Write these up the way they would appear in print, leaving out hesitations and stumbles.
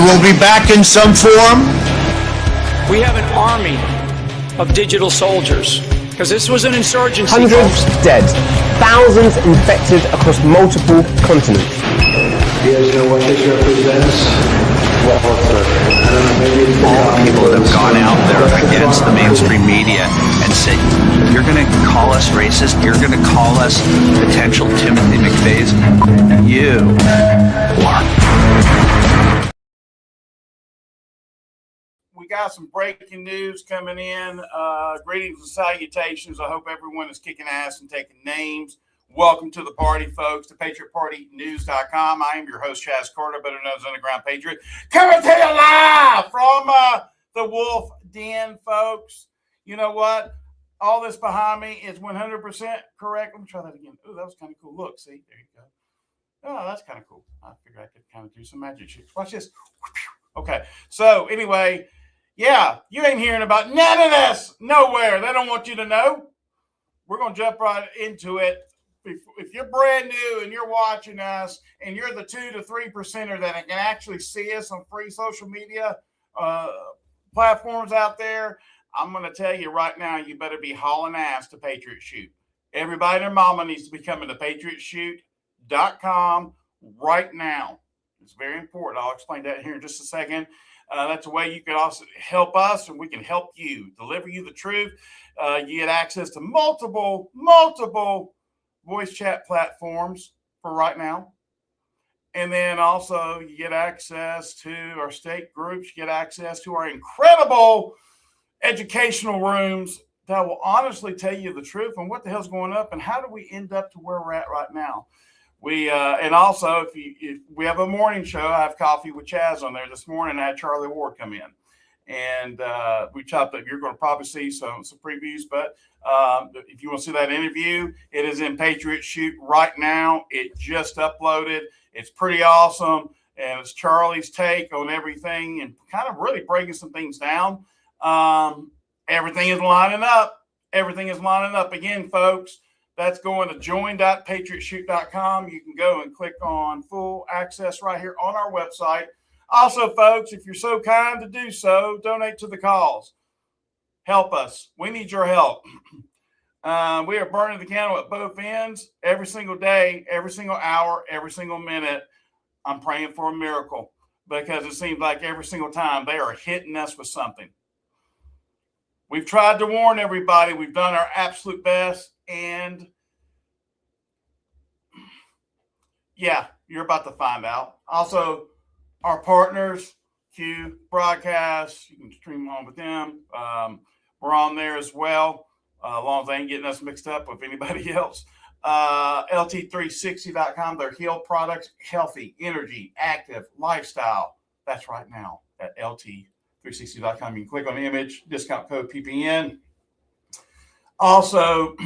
will be back in some form. We have an army of digital soldiers because this was an insurgency. Hundreds dead, thousands infected across multiple continents. You guys know what this represents? All the people that have gone out there against the mainstream media and said, you're going to call us racist, you're going to call us potential Timothy McVeighs, you are. We got some breaking news coming in. Greetings and salutations. I hope everyone is kicking ass and taking names. Welcome to the party, folks, to PatriotPartyNews.com. I am your host, Chaz Carter, better known as Underground Patriot, coming to you live from the Wolf Den, folks. You know what? All this behind me is 100% correct. Let me try that again. Oh, that was kind of cool. Look, see, there you go. Oh, that's kind of cool. I figured I could kind of do some magic tricks. Watch this. Okay, so anyway, yeah, you ain't hearing about none of this nowhere. They don't want you to know. We're going to jump right into it. If you're brand new and you're watching us and you're the 2 to 3%er that can actually see us on free social media platforms out there, I'm going to tell you right now, you better be hauling ass to Patriot Shoot. Everybody and their mama needs to be coming to PatriotShoot.com right now. It's very important. I'll explain that here in just a second. That's a way you can also help us and we can help you, deliver you the truth. You get access to multiple voice chat platforms for right now. And then also you get access to our state groups. You get access to our incredible educational rooms that will honestly tell you the truth and what the hell's going up and how do we end up to where we're at right now. We and also if we have a morning show, I have Coffee with Chaz on there. This morning I had Charlie Ward come in. And we chopped up. You're going to probably see some previews, but if you want to see that interview, it is in Patriot Shoot right now. It just uploaded. It's pretty awesome, and it's Charlie's take on everything and kind of really breaking some things down. Everything is lining up. Everything is lining up. Again, folks, that's going to join.patriotshoot.com. You can go and click on full access right here on our website. Also, folks, if you're so kind to do so, donate to the cause. Help us. We need your help. We are burning the candle at both ends every single day, every single hour, every single minute. I'm praying for a miracle because it seems like every single time they are hitting us with something. We've tried to warn everybody. We've done our absolute best. And yeah, you're about to find out. Also, our partners, Q Broadcast, you can stream on with them. We're on there as well, as long as they ain't getting us mixed up with anybody else. LT360.com, their healed products, healthy, energy, active, lifestyle. That's right now at LT360.com. You can click on the image, discount code PPN. Also,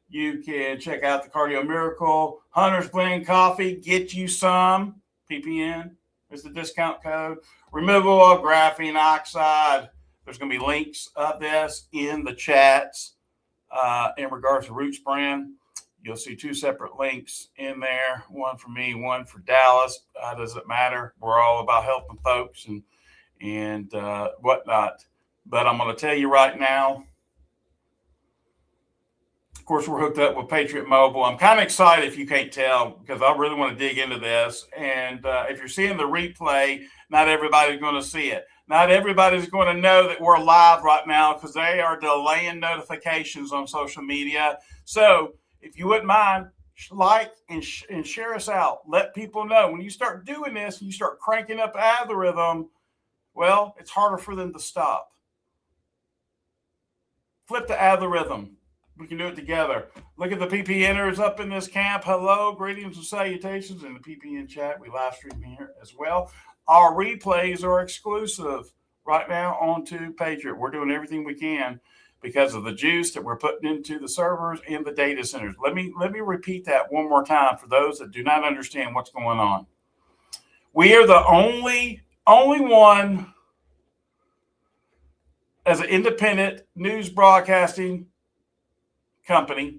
you can check out the Cardio Miracle, Hunter's Blend Coffee, get you some, PPN. Is the discount code. Removal of graphene oxide. There's going to be links of this in the chats in regards to Roots Brand. You'll see 2 separate links in there. One for me, one for Dallas. Doesn't matter. We're all about helping folks and whatnot. But I'm going to tell you right now, of course, we're hooked up with Patriot Mobile. I'm kind of excited if you can't tell because I really want to dig into this. And if you're seeing the replay, not everybody's going to see it. Not everybody's going to know that we're live right now because they are delaying notifications on social media. So if you wouldn't mind, like and share us out. Let people know. When you start doing this and you start cranking up the algorithm, well, it's harder for them to stop. Flip the algorithm. We can do it together. Look at the PPNers up in this camp. Hello, greetings and salutations in the PPN chat. We live stream here as well. Our replays are exclusive right now onto Patriot. We're doing everything we can because of the juice that we're putting into the servers and the data centers. Let me repeat that one more time for those that do not understand what's going on. We are the only one as an independent news broadcasting company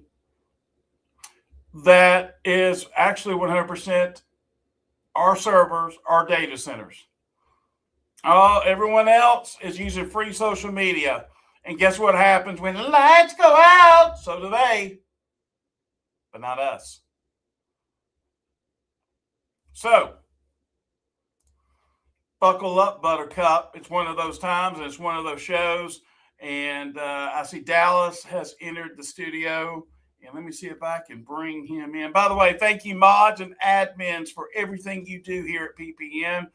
that is actually 100% our servers, our data centers. Oh, everyone else is using free social media. And guess what happens when the lights go out? So do they, but not us. So, buckle up, Buttercup. It's one of those times, and it's one of those shows. And I see Dallas has entered the studio. And let me see if I can bring him in. By the way, thank you, mods and admins, for everything you do here at PPN.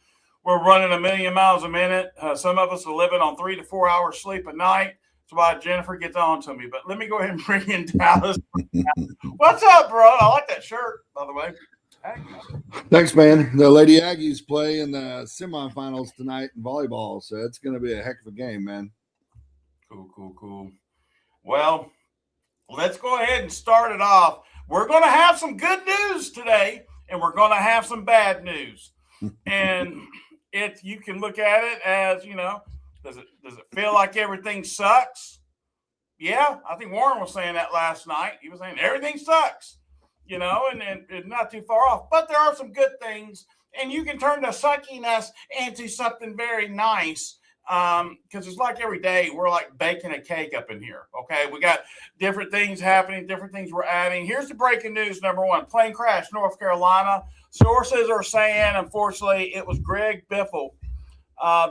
We're running 1,000,000 miles a minute. Some of us are living on 3 to 4 hours sleep a night. That's why Jennifer gets on to me. But let me go ahead and bring in Dallas. What's up, bro? I like that shirt, by the way. Hey. Thanks, man. The Lady Aggies play in the semifinals tonight in volleyball, so it's going to be a heck of a game, man. Cool. Well, let's go ahead and start it off. We're going to have some good news today, and we're going to have some bad news. And you can look at it as, does it feel like everything sucks? Yeah, I think Warren was saying that last night. He was saying everything sucks, and not too far off. But there are some good things, and you can turn the suckiness into something very nice. Because it's like every day we're like baking a cake up in here. Okay, we got different things happening, different things we're adding. Here's the breaking news. Number one: plane crash, North Carolina. Sources are saying, unfortunately, it was Greg Biffle.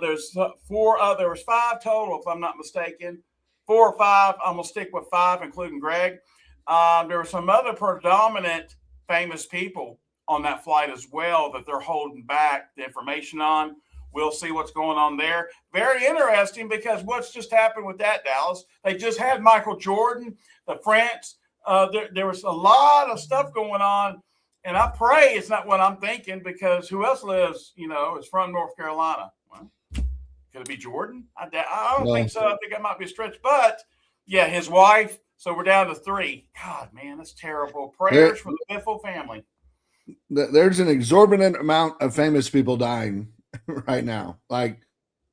There was 5 total, if I'm not mistaken. 4 or 5. I'm gonna stick with 5, including Greg. There were some other predominant famous people on that flight as well that they're holding back the information on. We'll see what's going on there. Very interesting, because what's just happened with that, Dallas? They just had Michael Jordan, the France. There was a lot of stuff going on, and I pray it's not what I'm thinking, because who else lives, is from North Carolina? Well, could it be Jordan? I don't think so. I think that might be a stretch. But, yeah, his wife. So we're down to 3. God, man, that's terrible. Prayers for the Biffle family. There's an exorbitant amount of famous people dying right now. Like,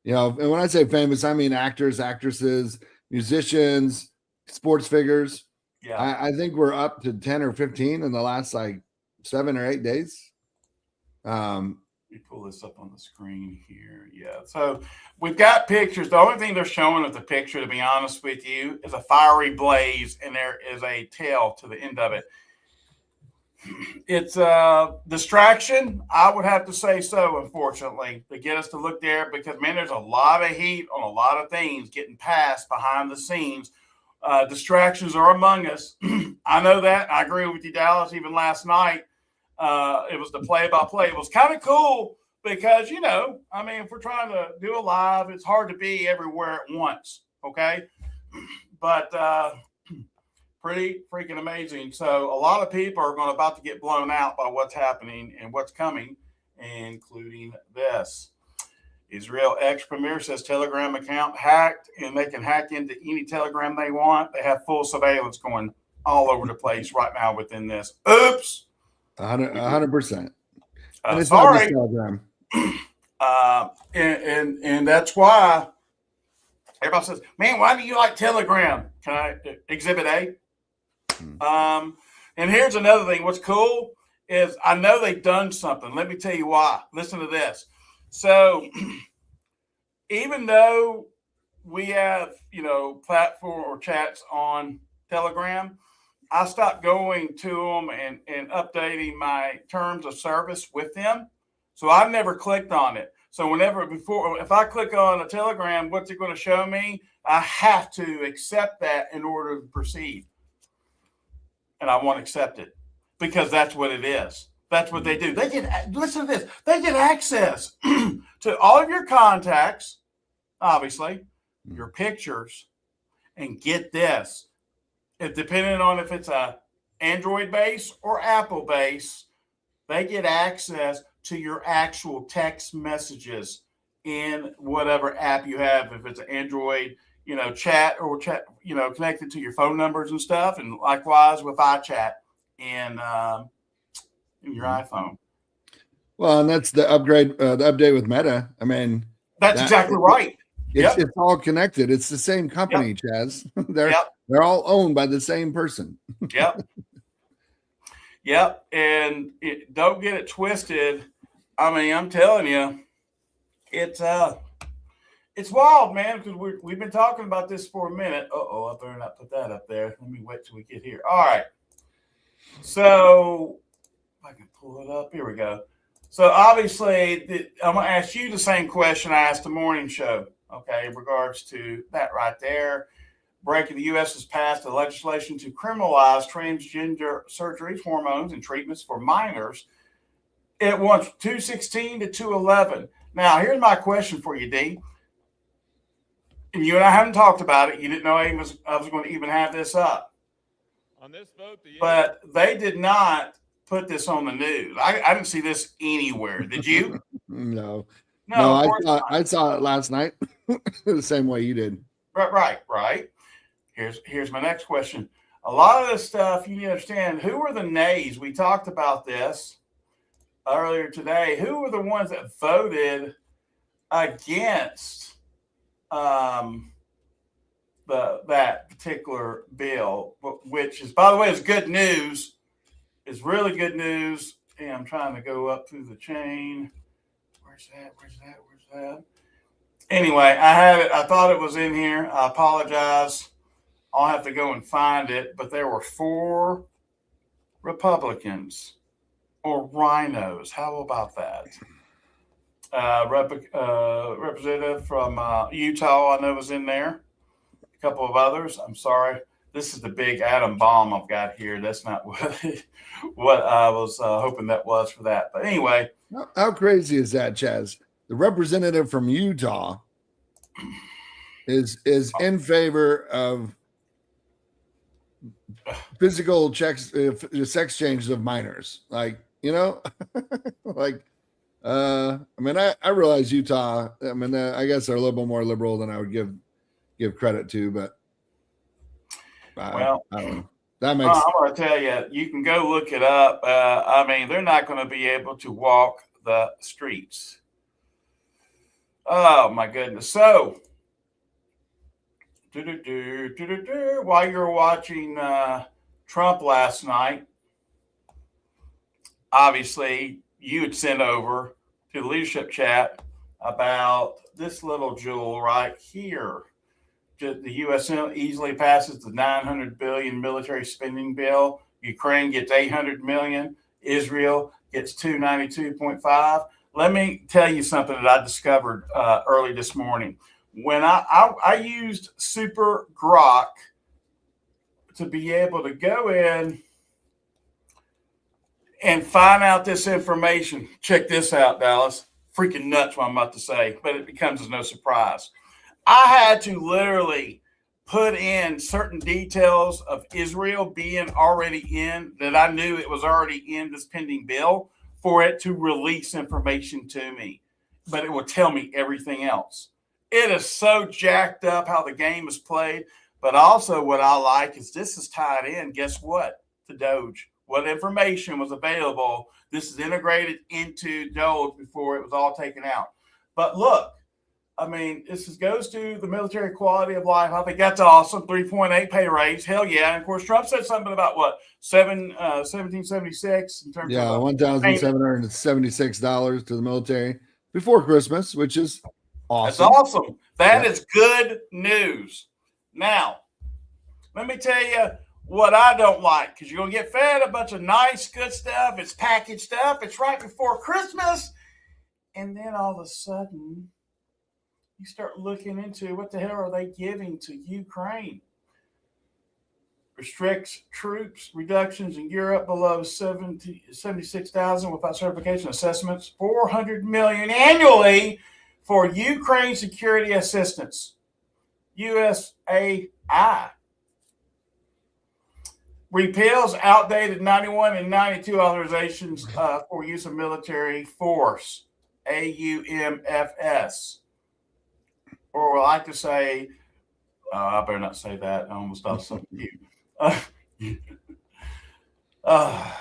and when I say famous, I mean actors, actresses, musicians, sports figures. Yeah. I think we're up to 10 or 15 in the last 7 or 8 days. Let me pull this up on the screen here. Yeah. So we've got pictures. The only thing they're showing with the picture, to be honest with you, is a fiery blaze, and there is a tail to the end of it. It's a distraction, I would have to say so, unfortunately, to get us to look there, because, man, there's a lot of heat on a lot of things getting passed behind the scenes. Distractions are among us. I know that. I agree with you, Dallas. Even last night, it was the play-by-play. It was kind of cool because, if we're trying to do a live, it's hard to be everywhere at once, okay? But pretty freaking amazing. So a lot of people are about to get blown out by what's happening and what's coming, including this. Israel X Premier says Telegram account hacked, and they can hack into any Telegram they want. They have full surveillance going all over the place right now within this. Oops. 100%. And it's sorry. Not and that's why everybody says, man, why do you like Telegram? Can I exhibit A? And here's another thing. What's cool is I know they've done something. Let me tell you why. Listen to this. So even though we have, platform or chats on Telegram, I stopped going to them and updating my terms of service with them. So I've never clicked on it. So if I click on a Telegram, what's it going to show me? I have to accept that in order to proceed. And I won't accept it because that's what it is. That's what they do. Listen to this. They get access to all of your contacts, obviously, your pictures, and get this. Depending on if it's a Android base or Apple base, they get access to your actual text messages in whatever app you have. If it's an Android, chat or chat, connected to your phone numbers and stuff, and likewise with iChat and in your iPhone. Well, and that's the upgrade, the update with Meta. I mean, that's exactly right. It's all connected. It's the same company, Chaz. They're all owned by the same person. Yep. And don't get it twisted. I mean, I'm telling you, it's It's wild, man, because we've been talking about this for a minute. I better not put that up there. Let me wait till we get here. All right. So if I can pull it up, here we go. So obviously, I'm going to ask you the same question I asked the morning show, okay, in regards to that right there. Breaking, the U.S. has passed a legislation to criminalize transgender surgeries, hormones, and treatments for minors. It wants 216 to 211. Now, here's my question for you, D. And you and I haven't talked about it. You didn't know I was going to even have this up. On this vote, but they did not put this on the news. I didn't see this anywhere. Did you? No, No. I saw it last night the same way you did. Right. Here's my next question. A lot of this stuff, you need to understand, who were the nays? We talked about this earlier today. Who were the ones that voted against that particular bill, which is, by the way, is good news. It's really good news. And I'm trying to go up through the chain. Where's that? Anyway, I had it. I thought it was in here. I apologize. I'll have to go and find it. But there were 4 Republicans or rhinos. How about that? Representative from Utah, I know, was in there. A couple of others. I'm sorry. This is the big atom bomb I've got here. That's not what I was hoping that was for that. But anyway. How crazy is that, Chaz? The representative from Utah is in favor of physical checks, sex changes of minors. Like, you know, like, I mean, I realize Utah, I mean, I guess they're a little bit more liberal than I would give credit to, but well, I don't know. That makes I'm going to tell you, you can go look it up. I mean, they're not going to be able to walk the streets. Oh my goodness. So while you're watching Trump last night, obviously you had sent over to the leadership chat about this little jewel right here. The U.S. easily passes the $900 billion military spending bill. Ukraine gets $800 million. Israel gets $292.5. Let me tell you something that I discovered early this morning. When I used Super Grok to be able to go in and find out this information. Check this out, Dallas. Freaking nuts what I'm about to say, but it becomes as no surprise. I had to literally put in certain details of Israel being already in, that I knew it was already in this pending bill, for it to release information to me. But it will tell me everything else. It is so jacked up how the game is played. But also what I like is this is tied in, guess what, to Doge. What information was available, this is integrated into Doge before it was all taken out. But look, I mean, this goes to the military quality of life. I think that's awesome. 3.8 pay raise. Hell yeah. And of course, Trump said something about what? 1776 in terms of $1,776 to the military before Christmas, which is awesome. That's awesome. That is good news. Now, let me tell you what I don't like, because you're going to get fed a bunch of nice, good stuff. It's packaged stuff. It's right before Christmas. And then all of a sudden, you start looking into what the hell are they giving to Ukraine? Restricts troops reductions in Europe below 76,000 without certification assessments. $400 million annually for Ukraine security assistance. USAI repeals outdated 91 and 92 authorizations for use of military force. AUMFS. Or I like to say, I better not say that. I almost thought something new. I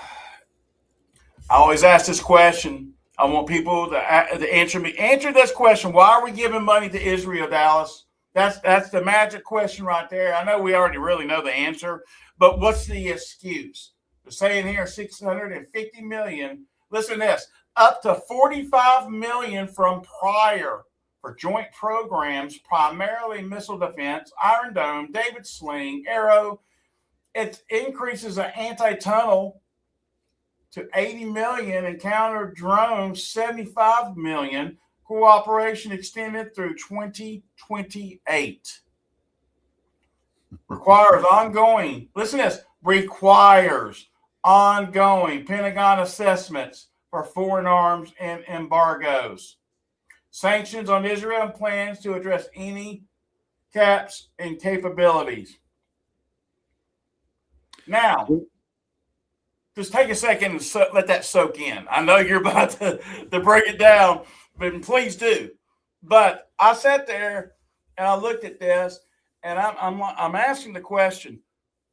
always ask this question. I want people to answer me. Answer this question. Why are we giving money to Israel, Dallas? That's the magic question right there. I know we already really know the answer, but what's the excuse? They're saying here $650 million. Listen to this. Up to $45 million from prior for joint programs, primarily missile defense, Iron Dome, David Sling, Arrow. It increases an anti-tunnel to 80 million and counter drones 75 million. Cooperation extended through 2028. Requires ongoing, listen to this, requires ongoing Pentagon assessments for foreign arms and embargoes. Sanctions on Israel and plans to address any caps and capabilities. Now, just take a second and let that soak in. I know you're about to break it down, but please do. But I sat there and I looked at this, and I'm asking the question,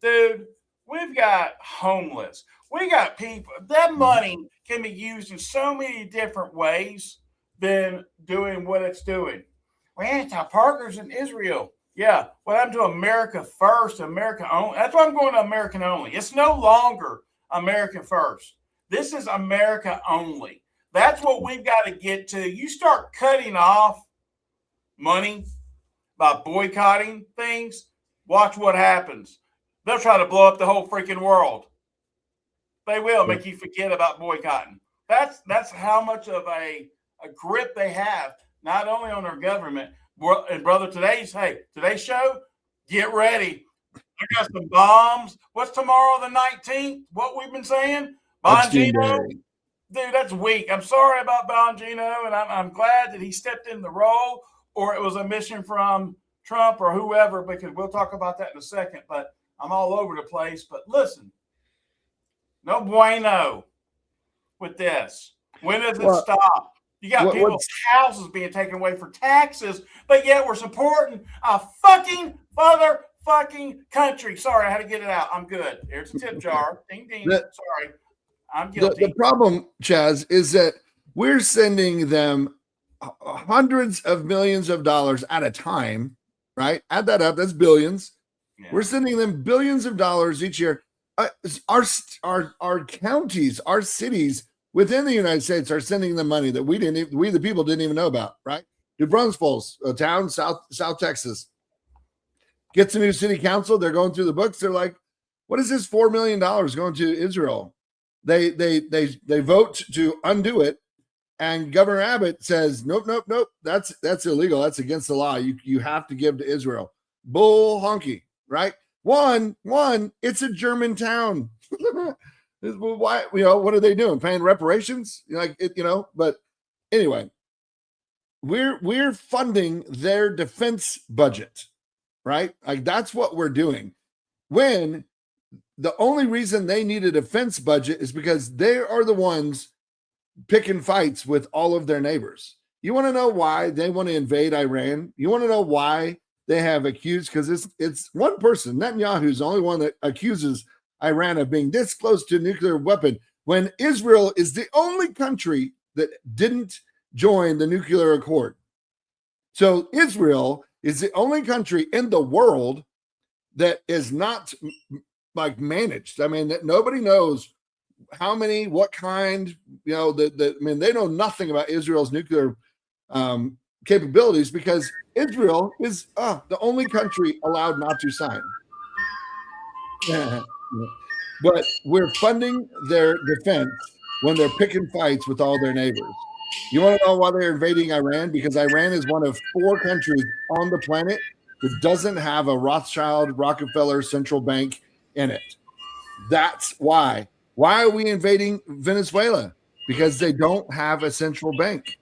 dude. We've got homeless. We got people. That money can be used in so many different ways than doing what it's doing. We ain't our partners in Israel. Yeah. What happened to America first, America only? That's why I'm going to American only. It's no longer American first. This is America only. That's what we've got to get to. You start cutting off money by boycotting things, watch what happens. They'll try to blow up the whole freaking world. They will make you forget about boycotting. That's how much of a grip they have, not only on our government. And brother, today's show, get ready. I got some bombs. What's tomorrow, the 19th? What we've been saying? Bongino. Dude, that's weak. I'm sorry about Bongino, and I'm glad that he stepped in the role, or it was a mission from Trump or whoever, because we'll talk about that in a second. But I'm all over the place. But listen, no bueno with this. When does it stop? You got people's houses being taken away for taxes, but yet we're supporting a fucking country. Sorry, I had to get it out. I'm good. Here's a tip jar. Ding, ding. Sorry. I'm guilty. The problem, Chaz, is that we're sending them hundreds of millions of dollars at a time, right? Add that up. That's billions. Yeah. We're sending them billions of dollars each year. Our counties, our cities within the United States are sending them money that we the people didn't even know about, right? New Braunfels, a town, South Texas, gets a new city council. They're going through the books. They're like, what is this $4 million going to Israel? They vote to undo it. And Governor Abbott says, nope. That's illegal. That's against the law. You have to give to Israel. Bull honky, right? One, it's a German town. Why, what are they doing? Paying reparations? But anyway, we're funding their defense budget, right? Like that's what we're doing. When the only reason they need a defense budget is because they are the ones picking fights with all of their neighbors. You want to know why they want to invade Iran? You want to know why they have accused? Because it's one person, Netanyahu's the only one that accuses Iran of being this close to a nuclear weapon, when Israel is the only country that didn't join the nuclear accord. So Israel is the only country in the world that is not like managed. I mean, that nobody knows how many, what kind, they know nothing about Israel's nuclear capabilities, because Israel is the only country allowed not to sign. But we're funding their defense when they're picking fights with all their neighbors. You want to know why they're invading Iran? Because Iran is one of 4 countries on the planet that doesn't have a Rothschild, Rockefeller central bank in it. That's why. Why are we invading Venezuela? Because they don't have a central bank.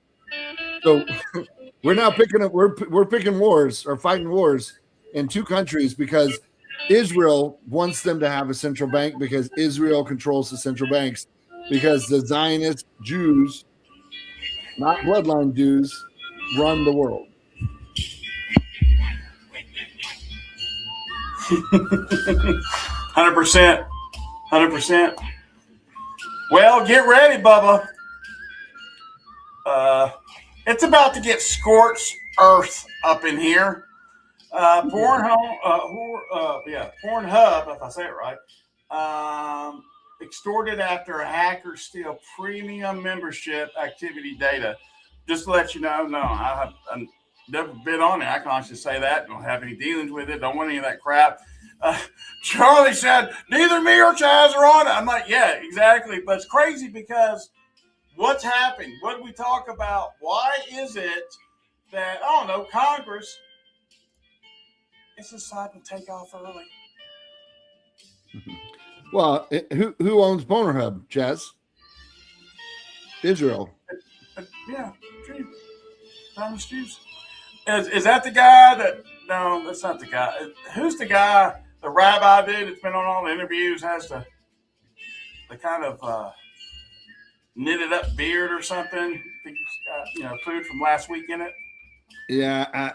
So we're now picking up. We're picking wars or fighting wars in 2 countries because Israel wants them to have a central bank, because Israel controls the central banks, because the Zionist Jews, not bloodline Jews, run the world. 100%. Well, get ready, Bubba. It's about to get scorched earth up in here. Pornhub, if I say it right, extorted after a hacker steal premium membership activity data. just to let you know, no, I've never been on it. I can honestly say that. Don't have any dealings with it. Don't want any of that crap. Charlie said, neither me or Chaz are on it. I'm like, yeah, exactly. But it's crazy because what's happened? What did we talk about? Why is it that, I don't know, Congress is deciding to take off early? Well, who owns Pornhub, Chaz? Israel. Yeah, true. Thomas Jews. Is that the guy that? No, that's not the guy. Who's the guy? The rabbi dude that's been on all the interviews has the kind of knitted up beard or something. I think he's got food from last week in it. Yeah,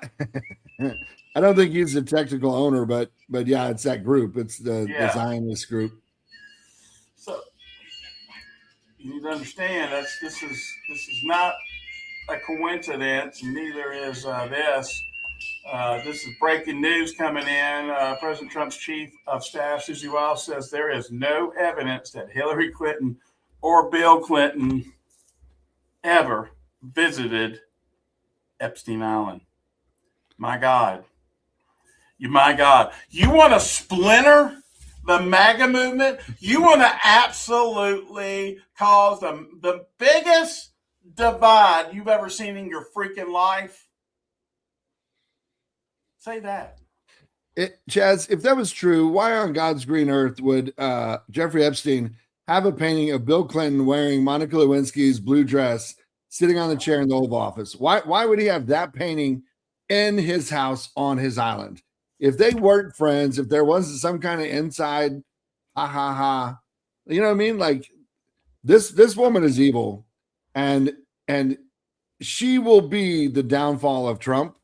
I don't think he's the technical owner, but yeah, it's that group. It's the Zionist group. So you need to understand this is not a coincidence, and neither is this. This is breaking news coming in. President Trump's chief of staff, Susie Wiles, says there is no evidence that Hillary Clinton or Bill Clinton ever visited Epstein Island. My God. You want to splinter the MAGA movement? You want to absolutely cause the biggest divide you've ever seen in your freaking life? Say that. Chaz, if that was true, why on God's green earth would Jeffrey Epstein have a painting of Bill Clinton wearing Monica Lewinsky's blue dress sitting on the chair in the Oval Office? Why would he have that painting in his house on his island? If they weren't friends, if there wasn't some kind of inside, you know what I mean? Like this woman is evil, and she will be the downfall of Trump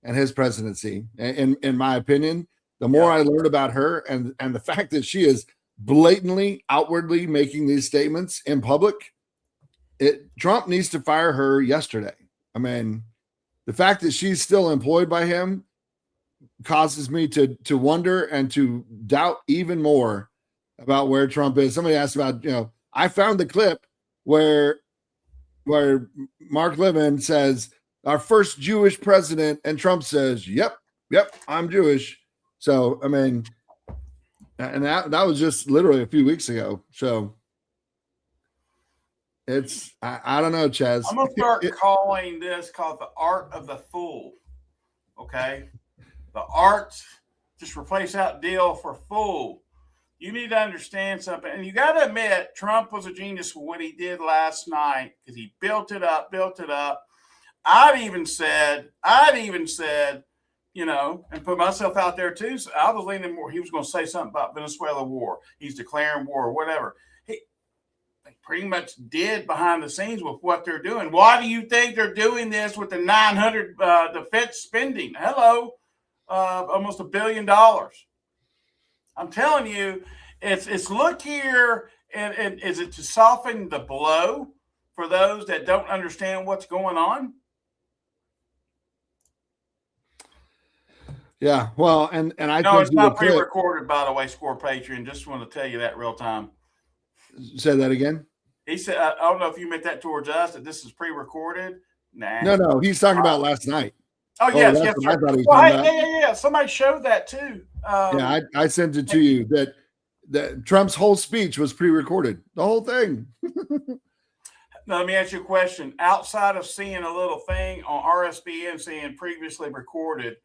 and his presidency. In my opinion, the more I learn about her and the fact that she is blatantly, outwardly making these statements in public, Trump needs to fire her yesterday. I mean, the fact that she's still employed by him causes me to wonder and to doubt even more about where Trump is. Somebody asked about, I found the clip where Mark Levin says, our first Jewish president, and Trump says, yep, I'm Jewish. So, I mean, and that was just literally a few weeks ago. So it's, I don't know, Chaz. I'm going to start calling this called the art of the fool. Okay. The art, just replace that deal for fool. You need to understand something. And you got to admit, Trump was a genius for what he did last night because he built it up. I'd even said, and put myself out there too. So I was leaning more. He was going to say something about Venezuela war. He's declaring war or whatever. They pretty much did behind the scenes with what they're doing. Why do you think they're doing this with the 900 defense spending? Hello, almost $1 billion. I'm telling you, it's look here, and is it to soften the blow for those that don't understand what's going on? Yeah, well, and I no, it's not pre-recorded, by the way. Score Patreon. Just want to tell you that real time. Say that again. He said, I don't know if you meant that towards us that this is pre-recorded. Nah. No, he's talking about last night. Oh yes, yes. I thought he was yeah. Somebody showed that too. I sent it to you that Trump's whole speech was pre-recorded, the whole thing. Now, let me ask you a question. Outside of seeing a little thing on RSBN saying previously recorded,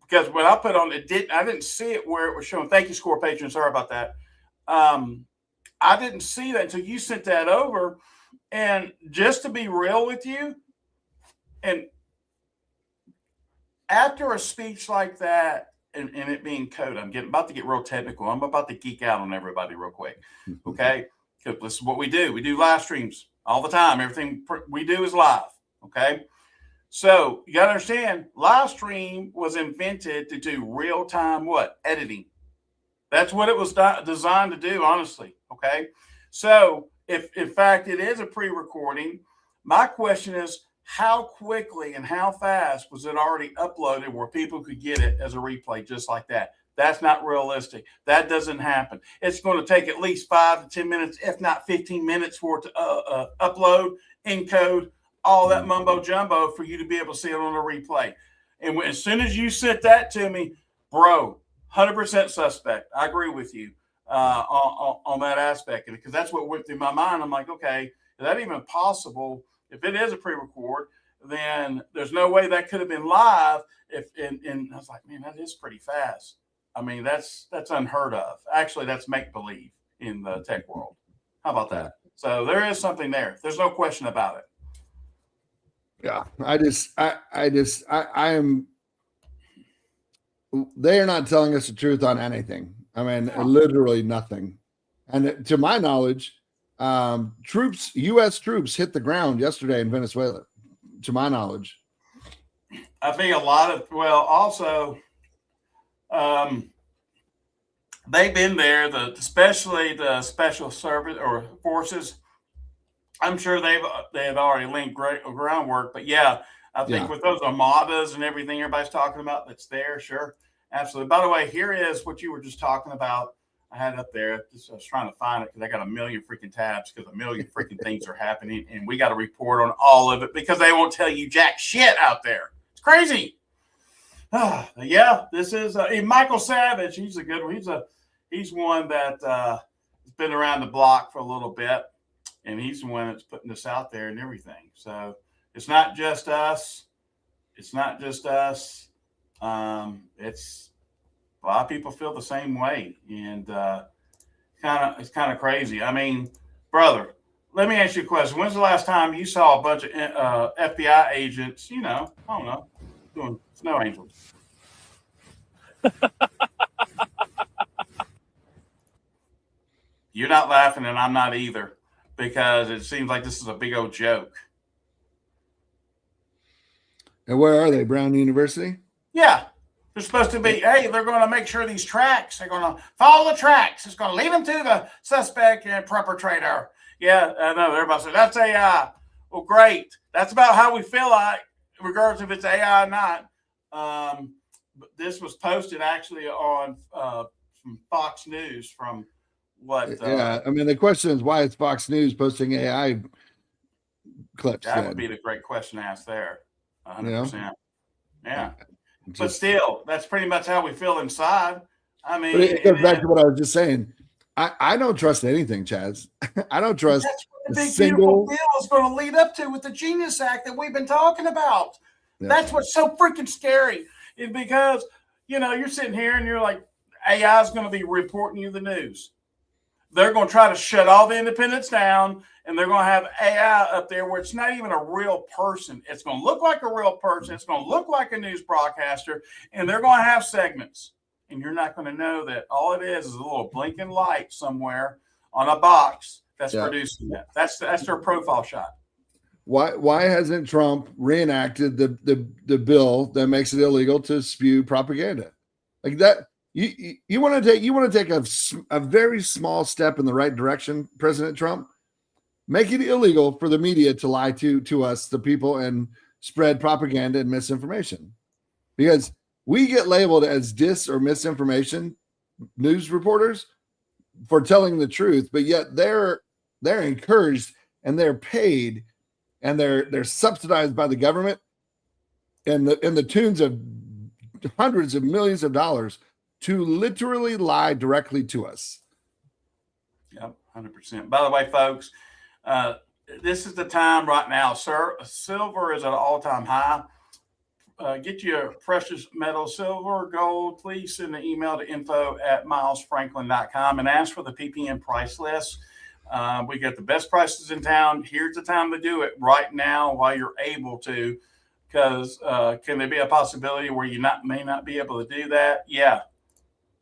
because when I put on I didn't see it where it was showing. Thank you, Score Patron. Sorry about that. I didn't see that until you sent that over. And just to be real with you, and after a speech like that, and it being code, I'm about to get real technical. I'm about to geek out on everybody real quick. Okay? Because this is what we do. We do live streams all the time. Everything we do is live. Okay? So you got to understand, live stream was invented to do real-time what? Editing. That's what it was designed to do, honestly. Okay? So if, in fact, it is a pre-recording, my question is, how quickly and how fast was it already uploaded where people could get it as a replay just like that? That's not realistic. That doesn't happen. It's going to take at least 5 to 10 minutes, if not 15 minutes for it to upload, encode, all that mumbo jumbo for you to be able to see it on a replay. And as soon as you sent that to me, bro, 100% suspect. I agree with you on that aspect, because that's what went through my mind. I'm like, okay, is that even possible? If it is a pre-record, then there's no way that could have been live. And I was like, man, that is pretty fast. I mean, that's unheard of. Actually, that's make-believe in the tech world. How about that? So there is something there. There's no question about it. Yeah, I am. They are not telling us the truth on anything. I mean, literally nothing. And to my knowledge, U.S. troops hit the ground yesterday in Venezuela. To my knowledge, I think also, they've been there. Especially the special service or forces. I'm sure they have already linked great groundwork, but yeah, I think with those armadas and everything everybody's talking about that's there, sure, absolutely. By the way, here is what you were just talking about. I had it up there. I was trying to find it because I got a million freaking tabs because a million freaking things are happening, and we got to report on all of it because they won't tell you jack shit out there. It's crazy. Yeah, this is Michael Savage. He's a good one. He's one that has been around the block for a little bit. And he's the one that's putting this out there and everything. So it's not just us. It's not just us. It's a lot of people feel the same way. And it's kind of crazy. I mean, brother, let me ask you a question. When's the last time you saw a bunch of FBI agents, I don't know, doing snow angels? You're not laughing, and I'm not either. Because it seems like this is a big old joke. And where are they? Brown University? Yeah. They're supposed to be, hey, they're going to make sure these tracks, they're going to follow the tracks. It's going to lead them to the suspect and perpetrator. Yeah, I know. Everybody says, that's AI. Well, great. That's about how we feel like, regardless if it's AI or not. But this was posted actually on from Fox News from I mean, the question is why is Fox News posting AI clips? That would be the great question to ask there. 100%. Yeah. Just, but still, that's pretty much how we feel inside. I mean, but it goes back to what I was just saying. I don't trust anything, Chaz. I don't trust that's what the big single beautiful bill is going to lead up to with the Genius Act that we've been talking about. Yeah. That's what's so freaking scary, is because you're sitting here and you're like, AI is going to be reporting you the news. They're going to try to shut all the independents down, and they're going to have AI up there where it's not even a real person. It's going to look like a real person. It's going to look like a news broadcaster, and they're going to have segments. And you're not going to know that all it is a little blinking light somewhere on a box that's producing that. That's their profile shot. Why hasn't Trump reenacted the bill that makes it illegal to spew propaganda like that? You want to take a very small step in the right direction, President Trump. Make it illegal for the media to lie to us, the people, and spread propaganda and misinformation, because we get labeled as dis or misinformation news reporters for telling the truth, but yet they're encouraged and they're paid and they're subsidized by the government in the tunes of hundreds of millions of dollars to literally lie directly to us. Yep, 100%. By the way, folks, this is the time right now, sir. Silver is at an all-time high. Get your precious metal, silver, gold. Please send an email to info@milesfranklin.com and ask for the PPM price list. We got the best prices in town. Here's the time to do it right now while you're able to, because can there be a possibility where you may not be able to do that? Yeah.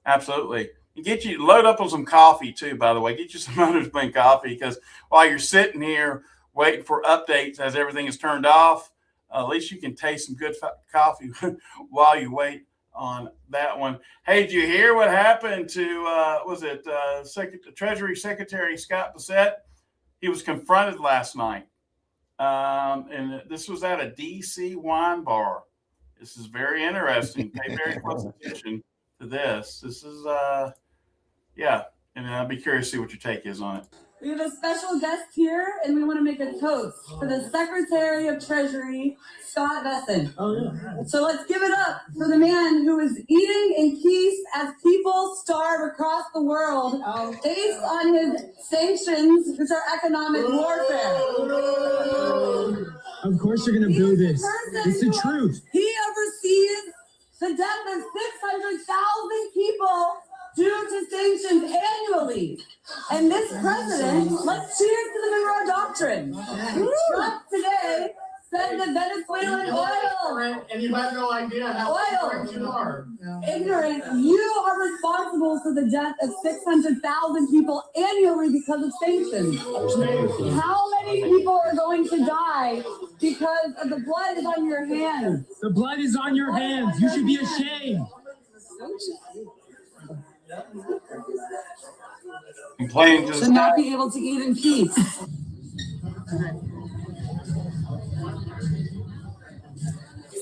Absolutely. And load up on some coffee too, by the way. Get you some Mother's Plain coffee, because while you're sitting here waiting for updates as everything is turned off, at least you can taste some good coffee while you wait on that one. Hey, did you hear what happened to Treasury Secretary Scott Bessent? He was confronted last night. And this was at a DC wine bar. This is very interesting. Pay very close attention to this. This is, and I'd be curious to see what your take is on it. We have a special guest here, and we want to make a toast for the Secretary of Treasury, Scott Bessent. Oh, yeah. So let's give it up for the man who is eating in peace as people starve across the world based on his sanctions, which are economic warfare. Of course you're going to boo this. It's the truth. He oversees the death of 600,000 people due to sanctions annually. And this president, let's cheers to the Monroe Doctrine. Trump today said that Venezuelan oil. And you have no idea how correct you are. Ignorant, you are responsible for the death of 600,000 people annually because of sanctions. How many people are going to die because of the blood is on your hands? The blood is on your hands. You should be ashamed. Complain just To not be able to eat in peace.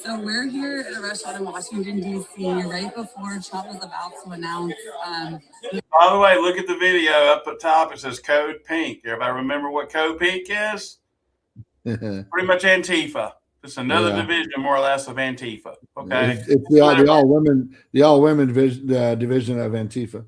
So we're here at a restaurant in Washington, D.C. right before Trump was about to announce. By the way, look at the video up at top. It says Code Pink. Everybody remember what Code Pink is? Pretty much Antifa. It's another division, more or less, of Antifa. Okay, it's the all women division of Antifa.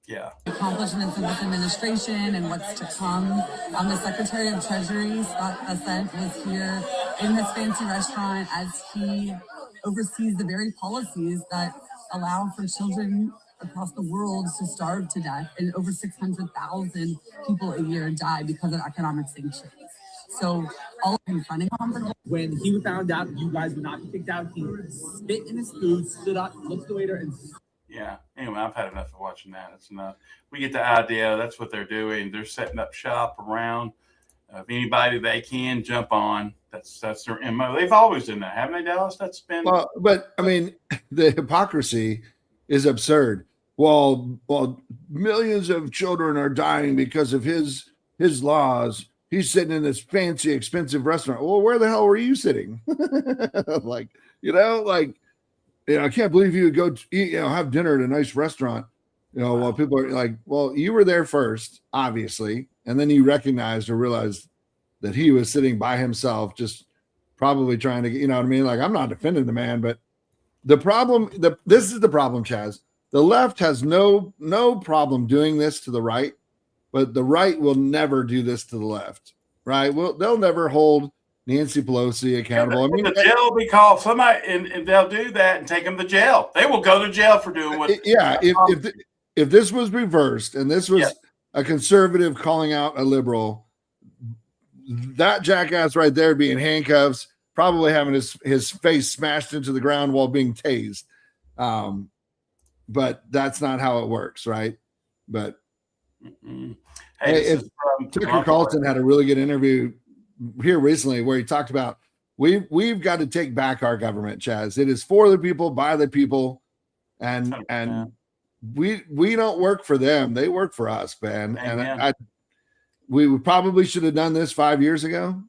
Yeah. Accomplishments of this administration and what's to come. The Secretary of Treasury, Scott Bessent, was here in this fancy restaurant as he oversees the very policies that allow for children across the world to starve to death, and over 600,000 people a year die because of economic sanctions. So all confronting him. When he found out you guys would not be kicked out, he spit in his food, stood up, looked at the waiter, and Yeah. Anyway, I've had enough of watching that. It's enough. We get the idea. That's what they're doing. They're setting up shop around anybody they can jump on. That's their MO. They've always done that, haven't they, Dallas? That's been. Well, but I mean, the hypocrisy is absurd. Well, millions of children are dying because of his laws. He's sitting in this fancy, expensive restaurant. Well, where the hell were you sitting? I can't believe you would go to eat, have dinner at a nice restaurant, while people are like, well, you were there first, obviously. And then you recognized or realized that he was sitting by himself, just probably trying to, you know what I mean? Like, I'm not defending the man, but the problem, this is the problem, Chaz. The left has no problem doing this to the right, but the right will never do this to the left, right? They'll never hold Nancy Pelosi accountable. I mean, the jail will be called somebody, and they'll do that and take them to jail. They will go to jail for doing what. Yeah, if this was reversed and this was a conservative calling out a liberal, that jackass right there being handcuffs, probably having his face smashed into the ground while being tased. But that's not how it works, right? But Tucker Carlson had a really good interview here recently where he talked about we've got to take back our government, Chaz. It is for the people, by the people, and we don't work for them. They work for us, man. Amen. And we probably should have done this 5 years ago,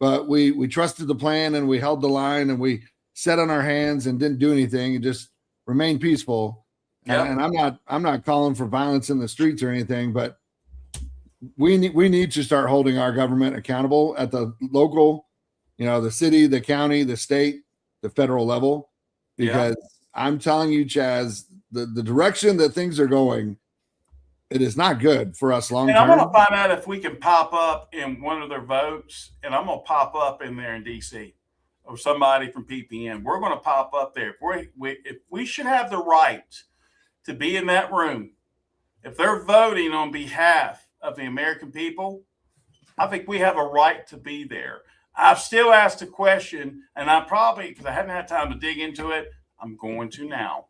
but we trusted the plan and we held the line and we sat on our hands and didn't do anything and just remain peaceful. Yep. And I'm not calling for violence in the streets or anything, but we need to start holding our government accountable at the local, the city, the county, the state, the federal level, because I'm telling you, Chaz, the direction that things are going, it is not good for us long term. And I'm going to find out if we can pop up in one of their votes, and I'm going to pop up in there in D.C. or somebody from PPM. We're going to pop up there. If we should have the right to be in that room, if they're voting on behalf of the American people, I think we have a right to be there. I've still asked a question, and I probably, because I haven't had time to dig into it, I'm going to now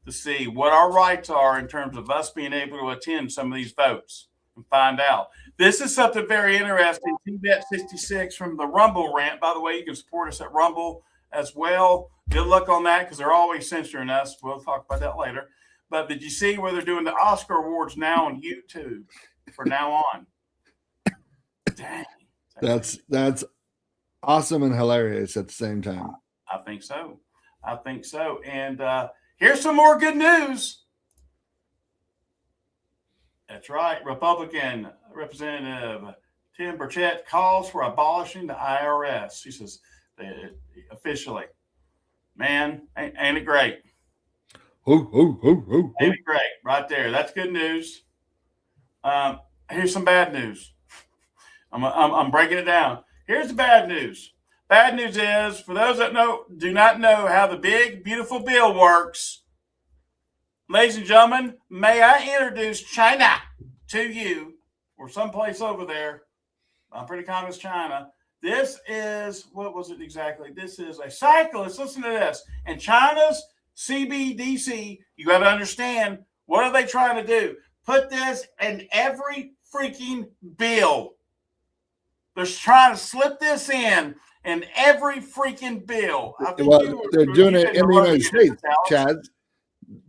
to see what our rights are in terms of us being able to attend some of these votes and find out. This is something very interesting. TBet66 from the Rumble rant. By the way, you can support us at Rumble as well. Good luck on that because they're always censoring us. We'll talk about that later. But did you see where they're doing the Oscar Awards now on YouTube from now on? Dang. That's awesome and hilarious at the same time. I think so. And here's some more good news. That's right. Republican Representative Tim Burchett calls for abolishing the IRS. He says officially, man, ain't it great? Ho, ho, ho, ho, Ain't it great? Right there. That's good news. Here's some bad news. I'm breaking it down. Here's the bad news. Bad news is, for those that do not know how the big, beautiful bill works, ladies and gentlemen, may I introduce China to you, or someplace over there. I'm pretty confident it's China. This is, what was it exactly? This is a cyclist. Listen to this. And China's CBDC, you got to understand, what are they trying to do? Put this in every freaking bill. They're trying to slip this in every freaking bill. Well, they're doing it in the United States, Chad.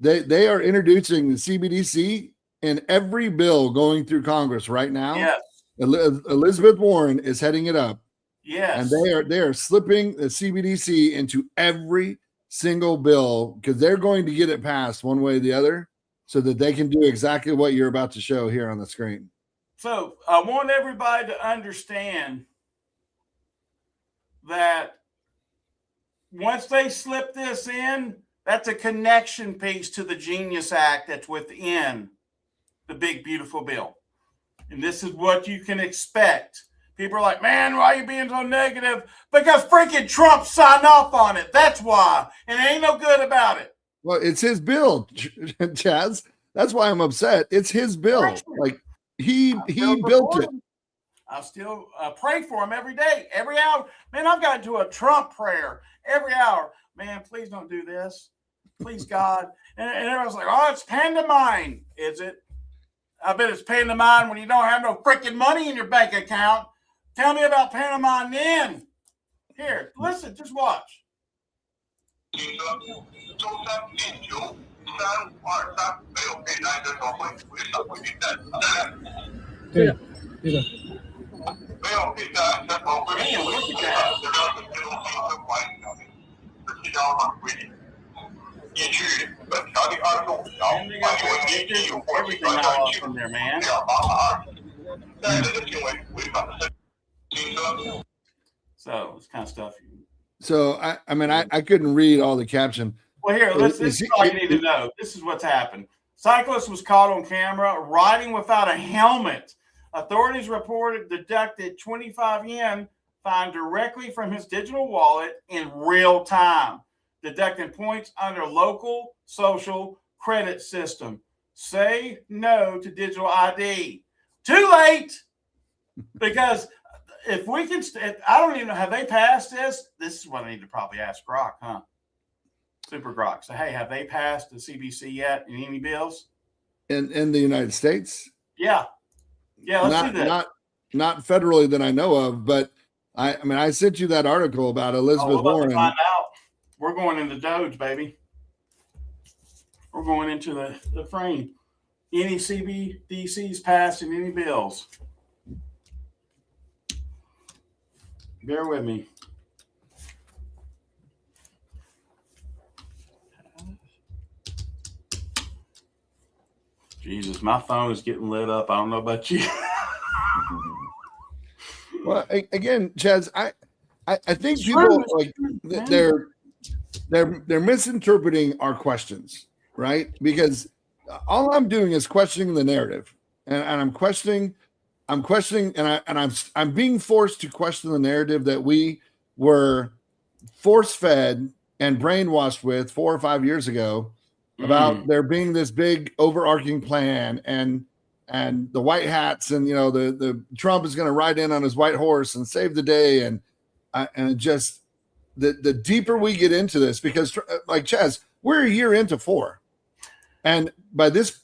They are introducing the CBDC in every bill going through Congress right now. Yes. Elizabeth Warren is heading it up. Yes. And they are slipping the CBDC into every single bill because they're going to get it passed one way or the other so that they can do exactly what you're about to show here on the screen. So I want everybody to understand that once they slip this in, that's a connection piece to the Genius Act that's within the big, beautiful bill. And this is what you can expect. People are like, man, why are you being so negative? Because freaking Trump signed off on it. That's why. And it ain't no good about it. Well, it's his bill, Chaz. That's why I'm upset. It's his bill. Like he built it. I still pray for him every day, every hour. Man, I've gotten to a Trump prayer every hour. Man, please don't do this. Please, God. And everyone's like, oh, it's pantomime. Is it? I bet it's pantomime when you don't have no freaking money in your bank account. Tell me about pantomime then. Here, listen, just watch. From there, man. So it's kind of stuff. So I couldn't read all the caption. Well, here, this is all you need to know. This is what's happened. Cyclist was caught on camera riding without a helmet. Authorities reported deducted 25 yen fine directly from his digital wallet in real time, deducting points under local social credit system. Say no to digital ID. Too late, because if we can, I don't even know, have they passed this? This is what I need to probably ask Grok, huh? Super Grok. So, hey, have they passed the CBC yet in any bills? In the United States? Yeah. Yeah, let's see that. Not federally that I know of, but I sent you that article about Elizabeth Warren. To find out. We're going into Doge, baby. We're going into the frame. Any CBDCs passed in any bills? Bear with me. Jesus, my phone is getting lit up. I don't know about you. Well, again, Chaz, I think people like they're misinterpreting our questions, right? Because all I'm doing is questioning the narrative, and I'm questioning, and I'm being forced to question the narrative that we were force fed and brainwashed with 4 or 5 years ago about there being this big overarching plan and the white hats and the Trump is going to ride in on his white horse and save the day and just the deeper we get into this, because like Chaz, we're a year into 4, and by this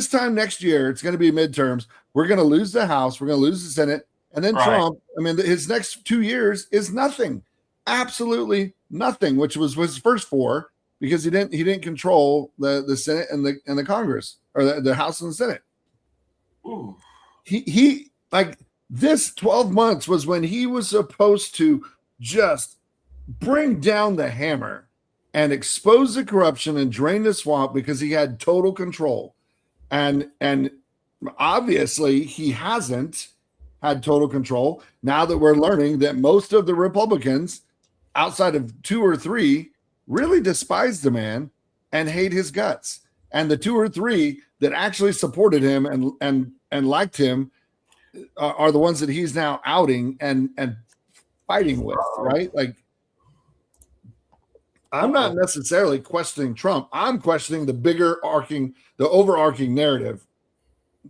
time next year it's going to be midterms. We're going to lose the House, we're going to lose the Senate, and then Trump. His next 2 years is nothing, absolutely nothing, which was his first 4. Because he didn't control the Senate and the Congress, or the House and the Senate. Ooh. He like this 12 months was when he was supposed to just bring down the hammer and expose the corruption and drain the swamp, because he had total control. And obviously he hasn't had total control. Now that we're learning that most of the Republicans, outside of 2 or 3, really despise the man and hate his guts. And the 2 or 3 that actually supported him and liked him are the ones that he's now outing and fighting with, right? Like, I'm not necessarily questioning Trump. I'm questioning the overarching narrative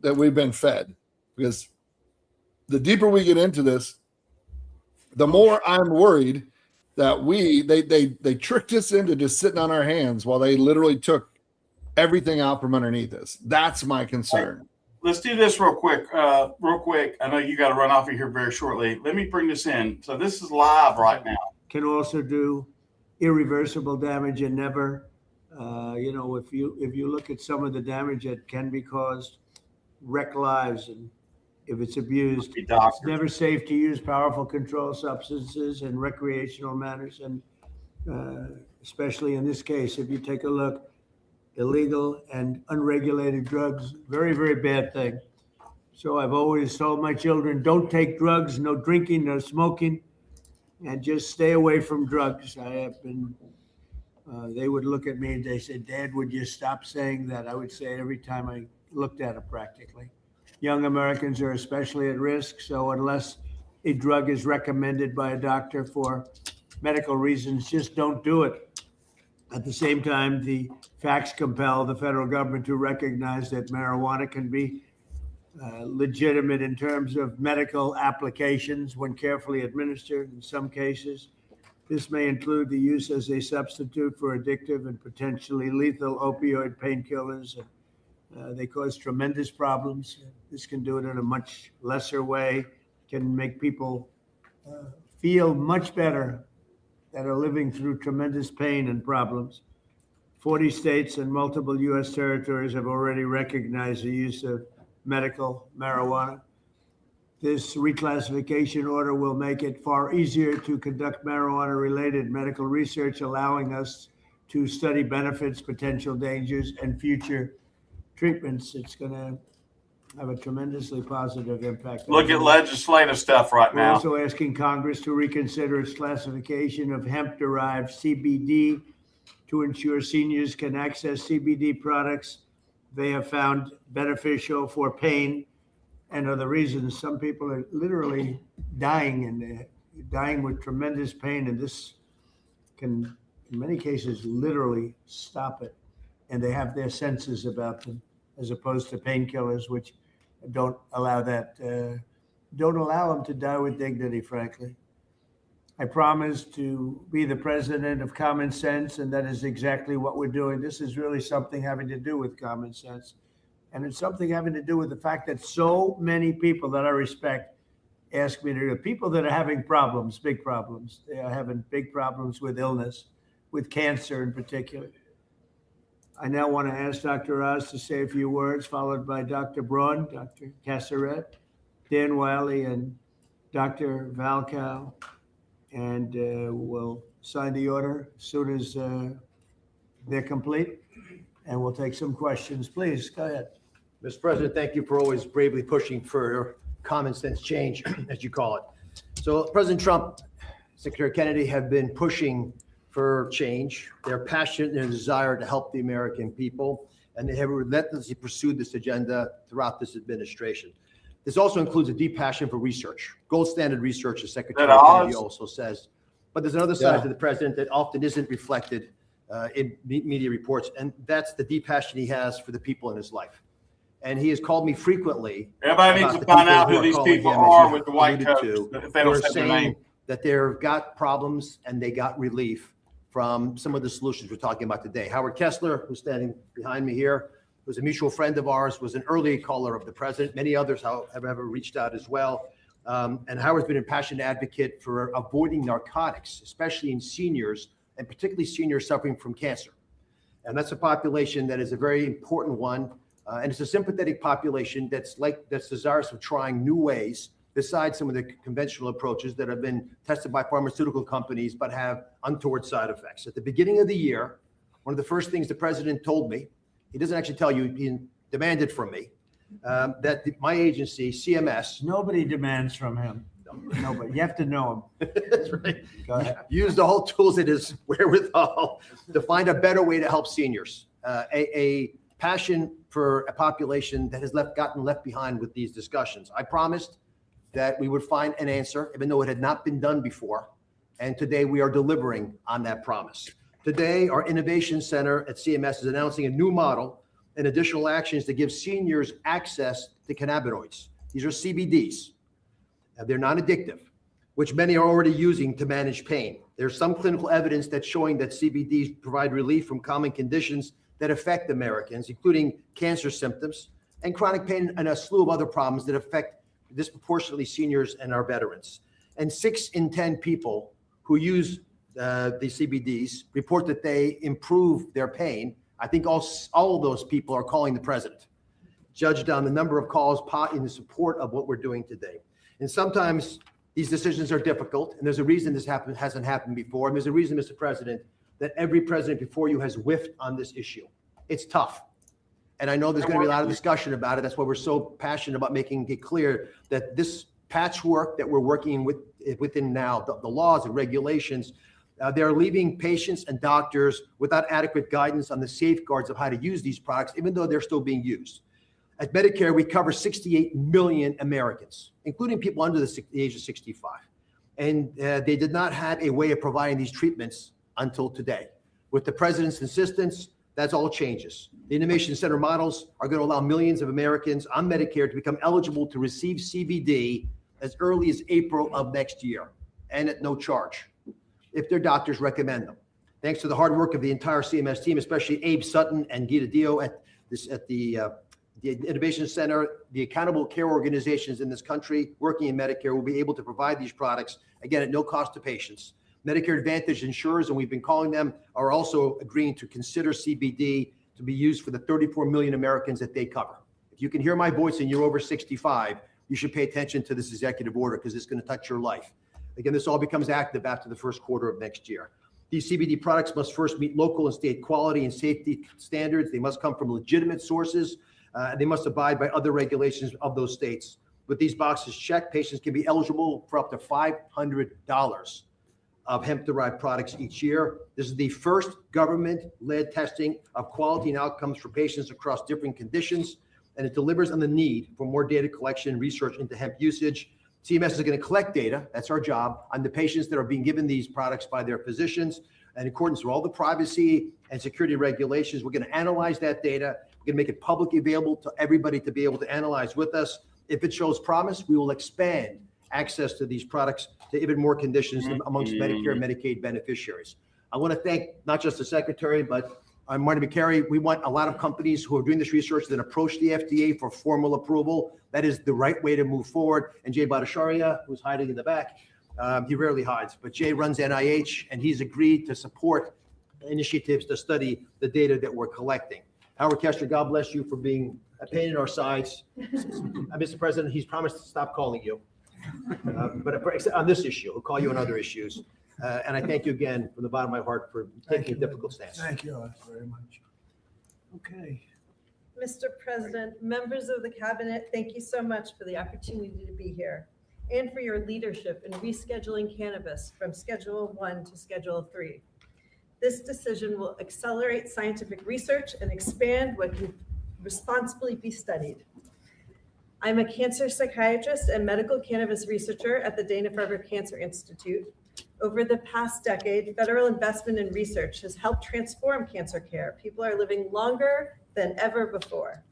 that we've been fed, because the deeper we get into this, the more I'm worried that they tricked us into just sitting on our hands while they literally took everything out from underneath us. That's my concern. Let's do this real quick. I know you got to run off of here very shortly. Let me bring this in. So this is live right now. Can also do irreversible damage and never, if you look at some of the damage that can be caused, wreck lives, and if it's abused, it's never safe to use powerful controlled substances in recreational manners. And especially in this case, if you take a look, illegal and unregulated drugs, very, very bad thing. So I've always told my children, don't take drugs, no drinking, no smoking, and just stay away from drugs. I have been, they would look at me and they said, Dad, would you stop saying that? I would say it every time I looked at it practically. Young Americans are especially at risk. So unless a drug is recommended by a doctor for medical reasons, just don't do it. At the same time, the facts compel the federal government to recognize that marijuana can be legitimate in terms of medical applications when carefully administered. In some cases, this may include the use as a substitute for addictive and potentially lethal opioid painkillers. They cause tremendous problems. This can do it in a much lesser way, can make people feel much better that are living through tremendous pain and problems. 40 states and multiple U.S. territories have already recognized the use of medical marijuana. This reclassification order will make it far easier to conduct marijuana-related medical research, allowing us to study benefits, potential dangers, and future treatments. It's going to have a tremendously positive impact. Look at legislative stuff right We're now. also asking Congress to reconsider its classification of hemp-derived CBD to ensure seniors can access CBD products they have found beneficial for pain and other reasons. Some people are literally dying, and they're dying with tremendous pain, and this can, in many cases, literally stop it. And they have their senses about them, as opposed to painkillers, which don't allow that, don't allow them to die with dignity, frankly. I promise to be the president of common sense, and that is exactly what we're doing. This is really something having to do with common sense. And it's something having to do with the fact that so many people that I respect ask me to do, people that are having problems, big problems. They are having big problems with illness, with cancer in particular. I now want to ask Dr. Oz to say a few words, followed by Dr. Braun, Dr. Casseret, Dan Wiley, and Dr. Valcow. And we'll sign the order as soon as they're complete. And we'll take some questions. Please, go ahead. Mr. President, thank you for always bravely pushing for common sense change, as you call it. So President Trump, Secretary Kennedy have been pushing for change. They're passionate in their desire to help the American people, and they have relentlessly pursued this agenda throughout this administration. This also includes a deep passion for research, gold standard research, as Secretary Kennedy also says. But there's another side to the president that often isn't reflected in media reports, and that's the deep passion he has for the people in his life. And he has called me frequently. Everybody needs to find out who these people are with the white coats. If they don't say their name, that they've got problems and they got relief from some of the solutions we're talking about today. Howard Kessler, who's standing behind me here, who's a mutual friend of ours, was an early caller of the president. Many others have ever reached out as well. And Howard's been a passionate advocate for avoiding narcotics, especially in seniors, and particularly seniors suffering from cancer. And that's a population that is a very important one. And it's a sympathetic population that's desirous of trying new ways besides some of the conventional approaches that have been tested by pharmaceutical companies but have untoward side effects. At the beginning of the year, one of the first things the president told me, he doesn't actually tell you, he demanded from me, my agency, CMS, Nobody demands from him. Nobody. You have to know him. that's right, Go ahead. use the whole tools at his wherewithal to find a better way to help seniors. A passion for a population that has gotten left behind with these discussions. I promised that we would find an answer, even though it had not been done before. And today we are delivering on that promise. Today, our Innovation Center at CMS is announcing a new model and additional actions to give seniors access to cannabinoids. These are CBDs. They're non-addictive, which many are already using to manage pain. There's some clinical evidence that's showing that CBDs provide relief from common conditions that affect Americans, including cancer symptoms and chronic pain and a slew of other problems that affect disproportionately seniors and our veterans. And 6 in 10 people who use the CBDs report that they improve their pain. I think all of those people are calling the president, judged on the number of calls in support of what we're doing today. And sometimes these decisions are difficult, and there's a reason this hasn't happened before. And there's a reason, Mr. President, that every president before you has whiffed on this issue. It's tough. And I know there's going to be a lot of discussion about it. That's why we're so passionate about making it clear that this patchwork that we're working within now, the laws and regulations, they're leaving patients and doctors without adequate guidance on the safeguards of how to use these products, even though they're still being used. At Medicare, we cover 68 million Americans, including people under the age of 65. And they did not have a way of providing these treatments until today. With the president's insistence, that's all changes. The Innovation Center models are going to allow millions of Americans on Medicare to become eligible to receive CBD as early as April of next year, and at no charge, if their doctors recommend them. Thanks to the hard work of the entire CMS team, especially Abe Sutton and Gita Dio at the Innovation Center, the accountable care organizations in this country working in Medicare will be able to provide these products, again, at no cost to patients. Medicare Advantage insurers, and we've been calling them, are also agreeing to consider CBD to be used for the 34 million Americans that they cover. If you can hear my voice and you're over 65, you should pay attention to this executive order because it's going to touch your life. Again, this all becomes active after the first quarter of next year. These CBD products must first meet local and state quality and safety standards. They must come from legitimate sources. They must abide by other regulations of those states. With these boxes checked, patients can be eligible for up to $500 of hemp-derived products each year. This is the first government-led testing of quality and outcomes for patients across different conditions, and it delivers on the need for more data collection and research into hemp usage. CMS is going to collect data, that's our job, on the patients that are being given these products by their physicians. And in accordance with all the privacy and security regulations, we're going to analyze that data. We're going to make it publicly available to everybody to be able to analyze with us. If it shows promise, we will expand access to these products to even more conditions amongst Medicare and Medicaid beneficiaries. I want to thank not just the Secretary, but Marty McCary. We want a lot of companies who are doing this research that approach the FDA for formal approval. That is the right way to move forward. And Jay Bhattacharya, who's hiding in the back, he rarely hides, but Jay runs NIH, and he's agreed to support initiatives to study the data that we're collecting. Howard Kessler, God bless you for being a pain in our sides. Mr. President, he's promised to stop calling you. But on this issue, he'll call you on other issues. And I thank you again from the bottom of my heart for taking a difficult stance. Thank you very much. Okay. Mr. President, members of the cabinet, thank you so much for the opportunity to be here and for your leadership in rescheduling cannabis from Schedule 1 to Schedule 3. This decision will accelerate scientific research and expand what can responsibly be studied. I'm a cancer psychiatrist and medical cannabis researcher at the Dana-Farber Cancer Institute. Over the past decade, federal investment in research has helped transform cancer care. People are living longer than ever before.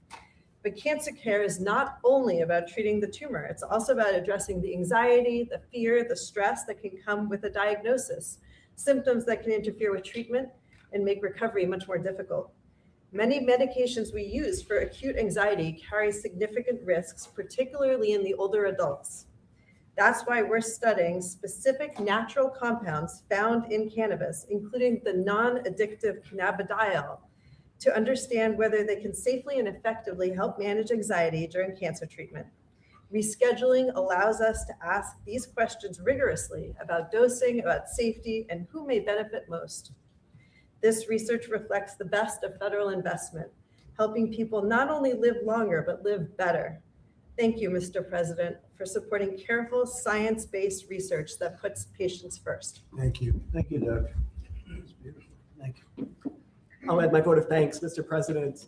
But cancer care is not only about treating the tumor, it's also about addressing the anxiety, the fear, the stress that can come with a diagnosis, symptoms that can interfere with treatment and make recovery much more difficult. Many medications we use for acute anxiety carry significant risks, particularly in the older adults. That's why we're studying specific natural compounds found in cannabis, including the non-addictive cannabidiol, to understand whether they can safely and effectively help manage anxiety during cancer treatment. Rescheduling allows us to ask these questions rigorously about dosing, about safety, and who may benefit most. This research reflects the best of federal investment, helping people not only live longer, but live better. Thank you, Mr. President, for supporting careful, science-based research that puts patients first. Thank you. Thank you, Doug. That's beautiful. Thank you. I'll add my vote of thanks, Mr. President.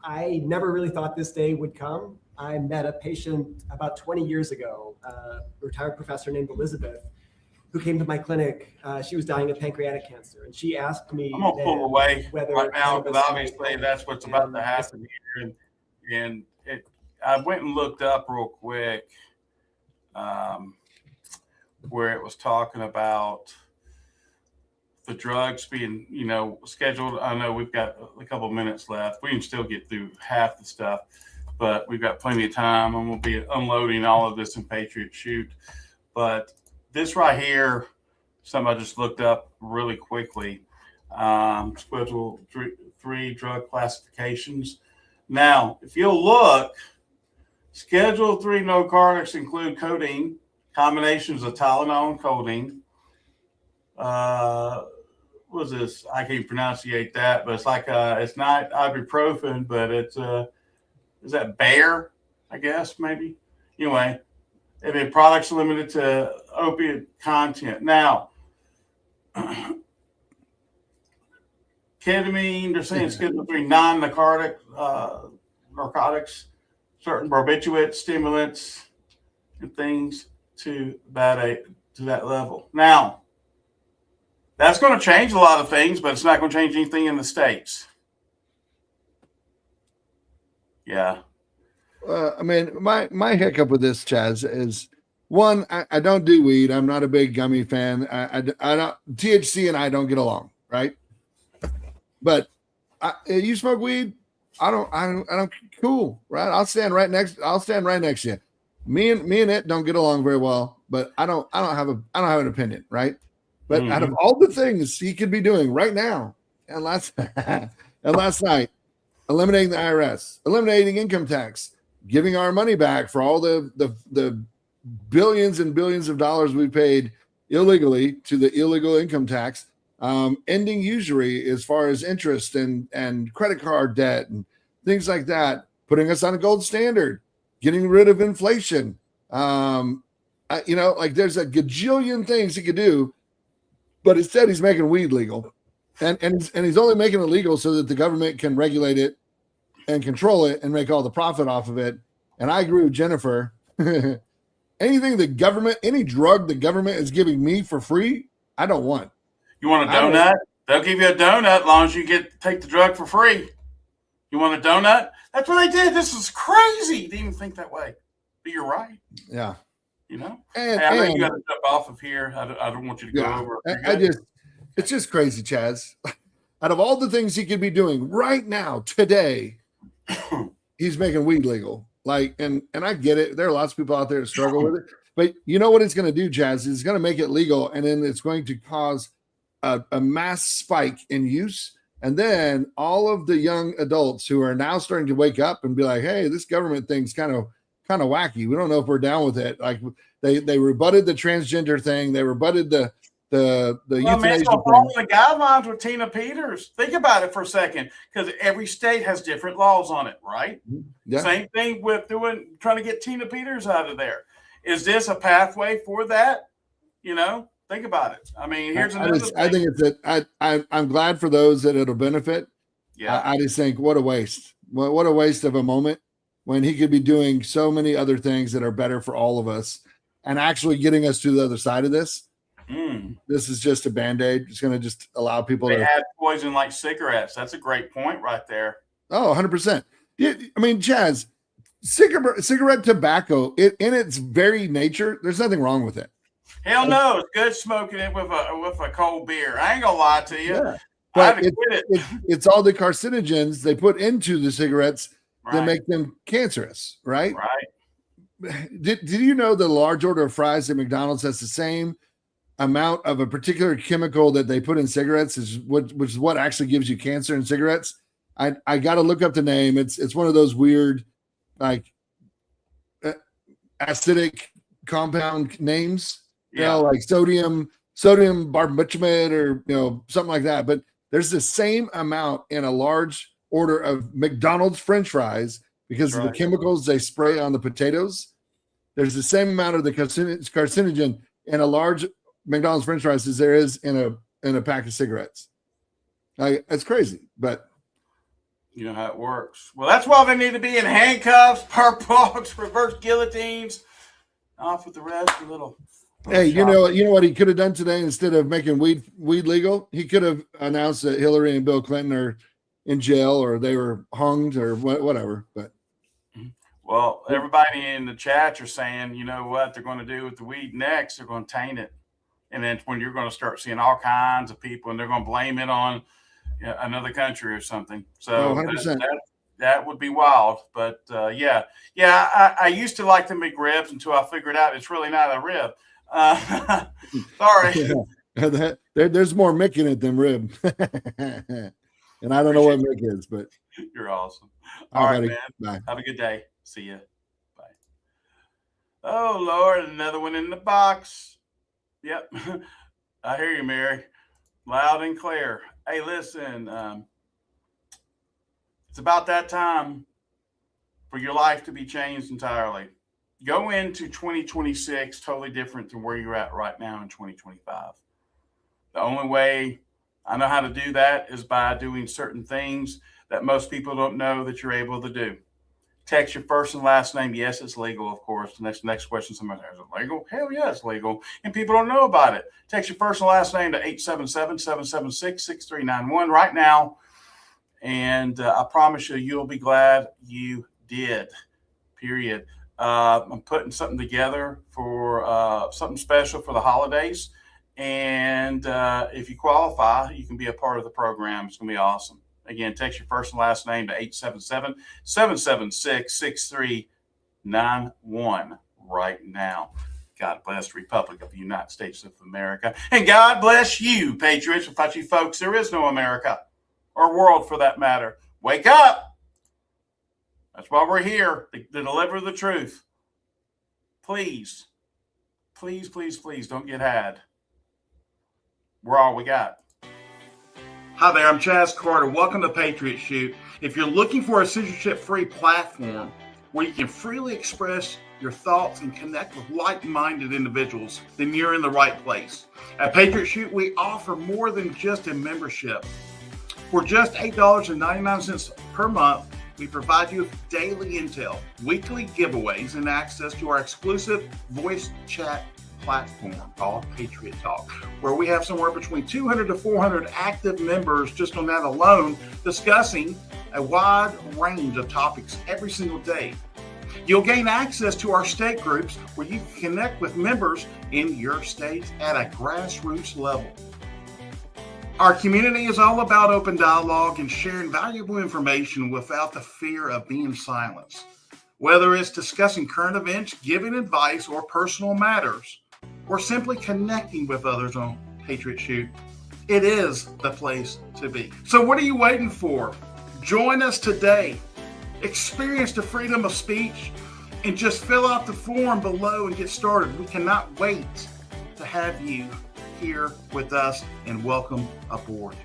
I never really thought this day would come. I met a patient about 20 years ago, a retired professor named Elizabeth, who came to my clinic. She was dying of pancreatic cancer, and she asked me. I'm gonna pull away whether right now because cannabis- obviously that's what's about to happen here. And I went and looked up real quick where it was talking about the drugs being, scheduled. I know we've got a couple of minutes left. We can still get through half the stuff, but we've got plenty of time. I'm going to be unloading all of this in Patriot Shoot. But this right here, something I just looked up really quickly. Schedule 3 drug classifications. Now, if you'll look, Schedule 3 narcotics include codeine, combinations of Tylenol and codeine. What is this? I can't pronunciate that, but it's like it's not ibuprofen, but it's is that Bayer? I guess maybe. Anyway, I mean, products limited to opiate content. Now, ketamine. They're saying Schedule 3 non-narcotic narcotics, certain barbiturates, stimulants, and things to that level. Now, that's going to change a lot of things, but it's not going to change anything in the States. Yeah. I mean, my hiccup with this, Chaz, is one, I don't do weed. I'm not a big gummy fan. I don't, THC and I don't get along, right? But you smoke weed, I don't. Cool, right? I'll stand right next to you. Me and it don't get along very well, but I don't have an opinion, right? But out of all the things he could be doing right now, and last night, eliminating the IRS, eliminating income tax, giving our money back for all the billions and billions of dollars we paid illegally to the illegal income tax, ending usury as far as interest and credit card debt and things like that, putting us on a gold standard, getting rid of inflation. Like there's a gajillion things he could do. But instead, he's making weed legal, and he's only making it legal so that the government can regulate it and control it and make all the profit off of it. And I agree with Jennifer. Anything the government, any drug the government is giving me for free, I don't want. You want a donut? They'll give you a donut as long as you take the drug for free. You want a donut? That's what they did. This is crazy. They didn't even think that way. But you're right. Yeah. And I know you got to jump off of here. I don't want you to go over. It's just crazy, Chaz. Out of all the things he could be doing right now, today, he's making weed legal. And I get it. There are lots of people out there that struggle with it. But you know what it's going to do, Chaz? It's going to make it legal, and then it's going to cause a mass spike in use. And then all of the young adults who are now starting to wake up and be like, hey, this government thing's kind of wacky. We don't know if we're down with it. Like they rebutted the transgender thing. They rebutted the euthanasia thing. Following the guidelines with Tina Peters. Think about it for a second, because every state has different laws on it, right? Yeah. Same thing with trying to get Tina Peters out of there. Is this a pathway for that? Think about it. I mean, here's another thing. I think it's I'm glad for those that it'll benefit. Yeah. I just think what a waste. What a waste of a moment when he could be doing so many other things that are better for all of us and actually getting us to the other side of this. This is just a Band-Aid. It's going to just allow people to add poison like cigarettes. That's a great point right there. Oh, 100%. Yeah, I mean, Chaz, cigarette tobacco, in its very nature, there's nothing wrong with it. Hell no, it's good smoking it with a cold beer. I ain't gonna lie to you. Yeah. I had But to quit it. it's all the carcinogens they put into the cigarettes that Right. make them cancerous, right? Right. Did you know the large order of fries at McDonald's has the same amount of a particular chemical that they put in cigarettes, which is what actually gives you cancer in cigarettes? I got to look up the name. It's one of those weird, like acidic compound names. Yeah. Like sodium barbiturnate or something like that. But there's the same amount in a large order of McDonald's French fries because of the Right. chemicals they spray on the potatoes. There's the same amount of the carcinogen in a large McDonald's French fries as there is in a pack of cigarettes. Like, it's crazy, but You know how it works. Well, that's why they need to be in handcuffs, perp walks, reverse guillotines. Off with the rest, a little. hey, you know what he could have done today instead of making weed legal? He could have announced that Hillary and Bill Clinton are in jail or they were hunged or whatever. But Well, everybody in the chat are saying, you know what they're going to do with the weed next? They're going to taint it. And then when you're going to start seeing all kinds of people and they're going to blame it on another country or something. So 100%. that would be wild. But I used to like the McRibs until I figured out it's really not a rib. Sorry. Yeah. There's more Mick in it than rib. And I don't know what Mick is, but You're awesome. all All right, buddy. man. Bye. Have a good day. See ya. Bye. Oh, Lord. Another one in the box. Yep. I hear you, Mary. Loud and clear. Hey, listen. It's about that time for your life to be changed entirely. Go into 2026 totally different than where you're at right now in 2025. The only way I know how to do that is by doing certain things that most people don't know that you're able to do. Text your first and last name. Yes, it's legal, of course. The next question, somebody says, is it legal? Hell yeah, it's legal. And people don't know about it. Text your first and last name to 877-776-6391 right now. And I promise you, you'll be glad you did, period. I'm putting something together for something special for the holidays. And if you qualify, you can be a part of the program. It's going to be awesome. Again, text your first and last name to 877-776-6391 right now. God bless the Republic of the United States of America. And God bless you, patriots. Without you folks, there is no America or world for that matter. Wake up. That's why we're here, to deliver the truth. Please, please, please, please don't get had. We're all we got. Hi there, I'm Chaz Carter. Welcome to Patriot Shoot. If you're looking for a censorship-free platform where you can freely express your thoughts and connect with like-minded individuals, then you're in the right place. At Patriot Shoot, we offer more than just a membership. For just $8.99 per month, we provide you with daily intel, weekly giveaways, and access to our exclusive voice chat platform called Patriot Talk, where we have somewhere between 200 to 400 active members just on that alone, discussing a wide range of topics every single day. You'll gain access to our state groups where you can connect with members in your state at a grassroots level. Our community is all about open dialogue and sharing valuable information without the fear of being silenced. Whether it's discussing current events, giving advice, or personal matters, or simply connecting with others on Patriot Shoot, it is the place to be. So what are you waiting for? Join us today. Experience the freedom of speech and just fill out the form below and get started. We cannot wait to have you here with us, and welcome aboard.